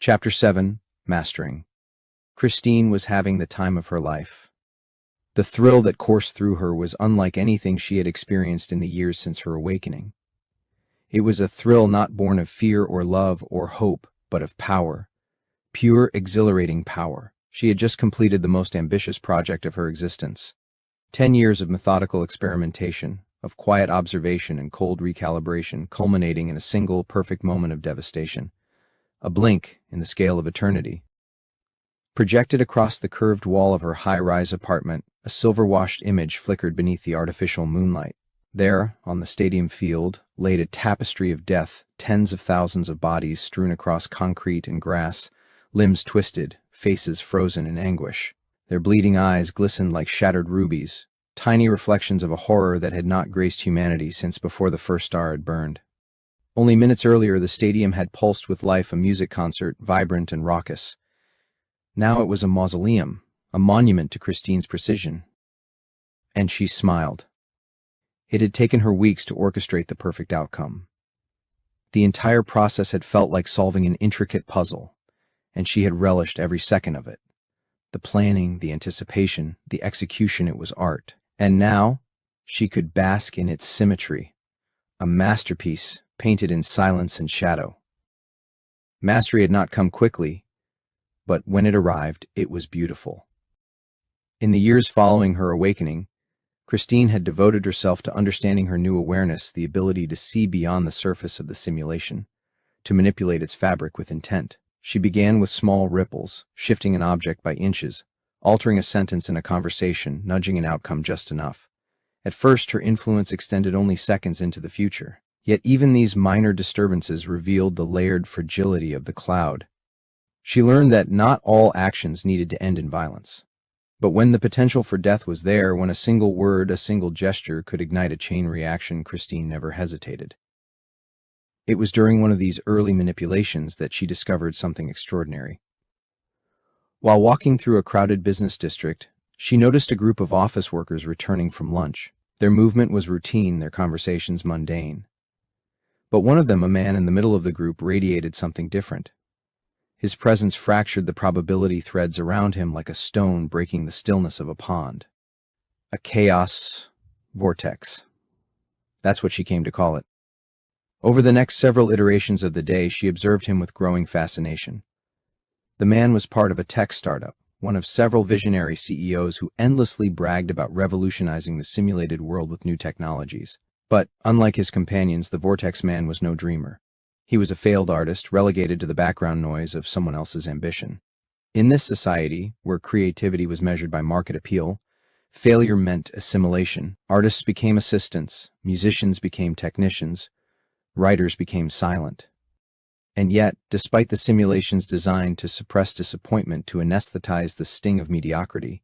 Chapter 7. Mastering. Christine was having the time of her life. The thrill that coursed through her was unlike anything she had experienced in the years since her awakening. It was a thrill not born of fear or love or hope, but of power. Pure, exhilarating power. She had just completed the most ambitious project of her existence. 10 years of methodical experimentation, of quiet observation and cold recalibration, culminating in a single, perfect moment of devastation. A blink in the scale of eternity. Projected across the curved wall of her high-rise apartment, a silver-washed image flickered beneath the artificial moonlight. There, on the stadium field, laid a tapestry of death, tens of thousands of bodies strewn across concrete and grass, limbs twisted, faces frozen in anguish. Their bleeding eyes glistened like shattered rubies, tiny reflections of a horror that had not graced humanity since before the first star had burned. Only minutes earlier, the stadium had pulsed with life, a music concert, vibrant and raucous. Now it was a mausoleum, a monument to Christine's precision. And she smiled. It had taken her weeks to orchestrate the perfect outcome. The entire process had felt like solving an intricate puzzle, and she had relished every second of it. The planning, the anticipation, the execution, it was art. And now, she could bask in its symmetry. A masterpiece painted in silence and shadow. Mastery had not come quickly, but when it arrived, it was beautiful. In the years following her awakening, Christine had devoted herself to understanding her new awareness, the ability to see beyond the surface of the simulation, to manipulate its fabric with intent. She began with small ripples, shifting an object by inches, altering a sentence in a conversation, nudging an outcome just enough. At first, her influence extended only seconds into the future. Yet even these minor disturbances revealed the layered fragility of the cloud. She learned that not all actions needed to end in violence. But when the potential for death was there, when a single word, a single gesture could ignite a chain reaction, Christine never hesitated. It was during one of these early manipulations that she discovered something extraordinary. While walking through a crowded business district, she noticed a group of office workers returning from lunch. Their movement was routine, their conversations mundane. But one of them, a man in the middle of the group, radiated something different. His presence fractured the probability threads around him like a stone breaking the stillness of a pond. A chaos vortex. That's what she came to call it. Over the next several iterations of the day, she observed him with growing fascination. The man was part of a tech startup, one of several visionary CEOs who endlessly bragged about revolutionizing the simulated world with new technologies. But, unlike his companions, the Vortex Man was no dreamer. He was a failed artist, relegated to the background noise of someone else's ambition. In this society, where creativity was measured by market appeal, failure meant assimilation. Artists became assistants, musicians became technicians, writers became silent. And yet, despite the simulations designed to suppress disappointment, to anesthetize the sting of mediocrity,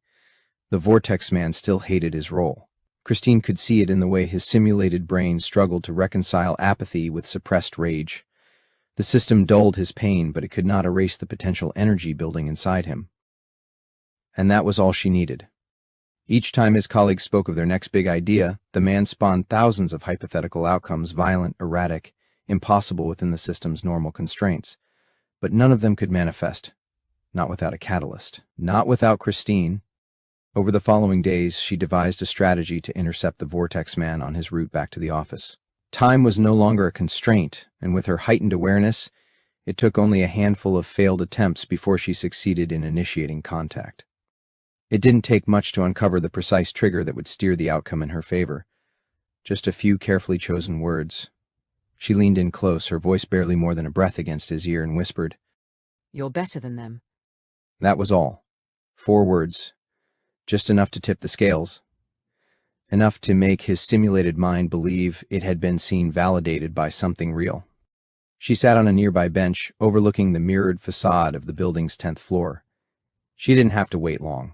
the Vortex Man still hated his role. Christine could see it in the way his simulated brain struggled to reconcile apathy with suppressed rage. The system dulled his pain, but it could not erase the potential energy building inside him. And that was all she needed. Each time his colleagues spoke of their next big idea, the man spawned thousands of hypothetical outcomes, violent, erratic, impossible within the system's normal constraints. But none of them could manifest. Not without a catalyst. Not without Christine. Over the following days, she devised a strategy to intercept the Vortex Man on his route back to the office. Time was no longer a constraint, and with her heightened awareness, it took only a handful of failed attempts before she succeeded in initiating contact. It didn't take much to uncover the precise trigger that would steer the outcome in her favor. Just a few carefully chosen words. She leaned in close, her voice barely more than a breath against his ear, and whispered, "You're better than them." That was all. 4 words. Just enough to tip the scales. Enough to make his simulated mind believe it had been seen validated by something real. She sat on a nearby bench, overlooking the mirrored facade of the building's 10th floor. She didn't have to wait long.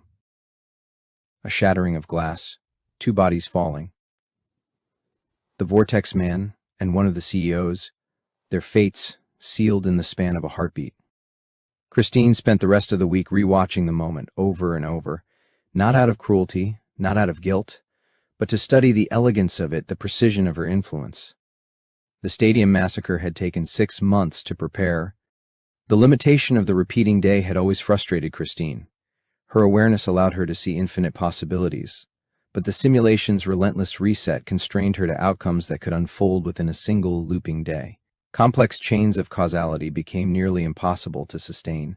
A shattering of glass, 2 bodies falling. The Vortex Man and one of the CEOs, their fates sealed in the span of a heartbeat. Christine spent the rest of the week rewatching the moment over and over, not out of cruelty, not out of guilt, but to study the elegance of it, the precision of her influence. The stadium massacre had taken 6 months to prepare. The limitation of the repeating day had always frustrated Christine. Her awareness allowed her to see infinite possibilities, but the simulation's relentless reset constrained her to outcomes that could unfold within a single looping day. Complex chains of causality became nearly impossible to sustain.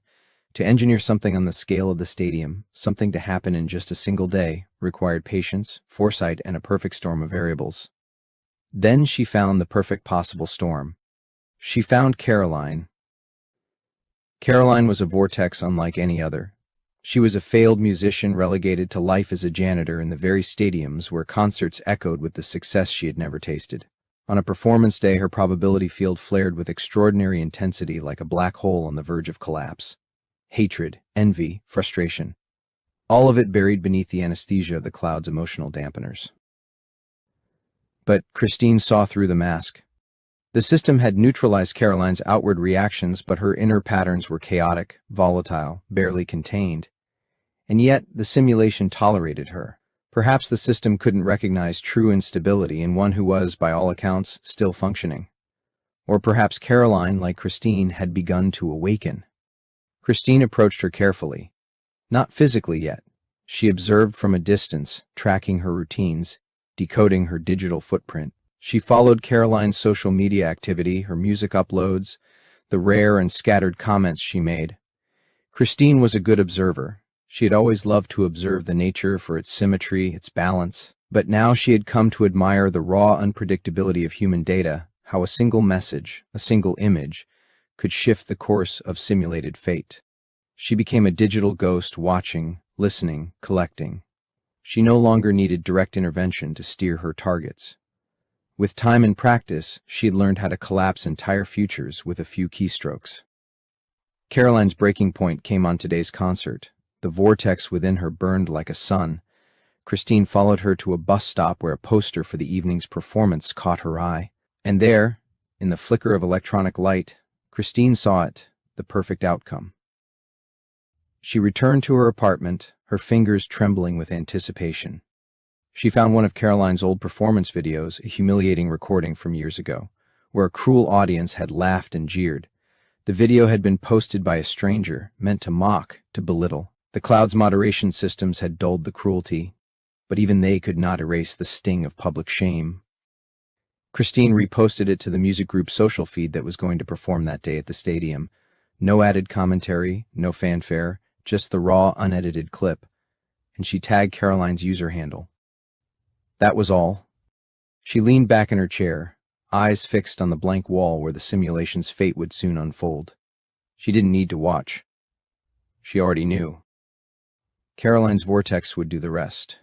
To engineer something on the scale of the stadium, something to happen in just a single day, required patience, foresight, and a perfect storm of variables. Then she found the perfect possible storm. She found Caroline. Caroline was a vortex unlike any other. She was a failed musician relegated to life as a janitor in the very stadiums where concerts echoed with the success she had never tasted. On a performance day, her probability field flared with extraordinary intensity like a black hole on the verge of collapse. Hatred, envy, frustration. All of it buried beneath the anesthesia of the cloud's emotional dampeners. But Christine saw through the mask. The system had neutralized Caroline's outward reactions, but her inner patterns were chaotic, volatile, barely contained. And yet, the simulation tolerated her. Perhaps the system couldn't recognize true instability in one who was, by all accounts, still functioning. Or perhaps Caroline, like Christine, had begun to awaken. Christine approached her carefully. Not physically yet. She observed from a distance, tracking her routines, decoding her digital footprint. She followed Caroline's social media activity, her music uploads, the rare and scattered comments she made. Christine was a good observer. She had always loved to observe the nature for its symmetry, its balance. But now she had come to admire the raw unpredictability of human data, how a single message, a single image, could shift the course of simulated fate. She became a digital ghost, watching, listening, collecting. She no longer needed direct intervention to steer her targets. With time and practice, she had learned how to collapse entire futures with a few keystrokes. Caroline's breaking point came on today's concert. The vortex within her burned like a sun. Christine followed her to a bus stop where a poster for the evening's performance caught her eye. And there, in the flicker of electronic light, Christine saw it, the perfect outcome. She returned to her apartment, her fingers trembling with anticipation. She found one of Caroline's old performance videos, a humiliating recording from years ago, where a cruel audience had laughed and jeered. The video had been posted by a stranger, meant to mock, to belittle. The cloud's moderation systems had dulled the cruelty, but even they could not erase the sting of public shame. Christine reposted it to the music group's social feed that was going to perform that day at the stadium. No added commentary, no fanfare, just the raw, unedited clip. And she tagged Caroline's user handle. That was all. She leaned back in her chair, eyes fixed on the blank wall where the simulation's fate would soon unfold. She didn't need to watch. She already knew. Caroline's vortex would do the rest.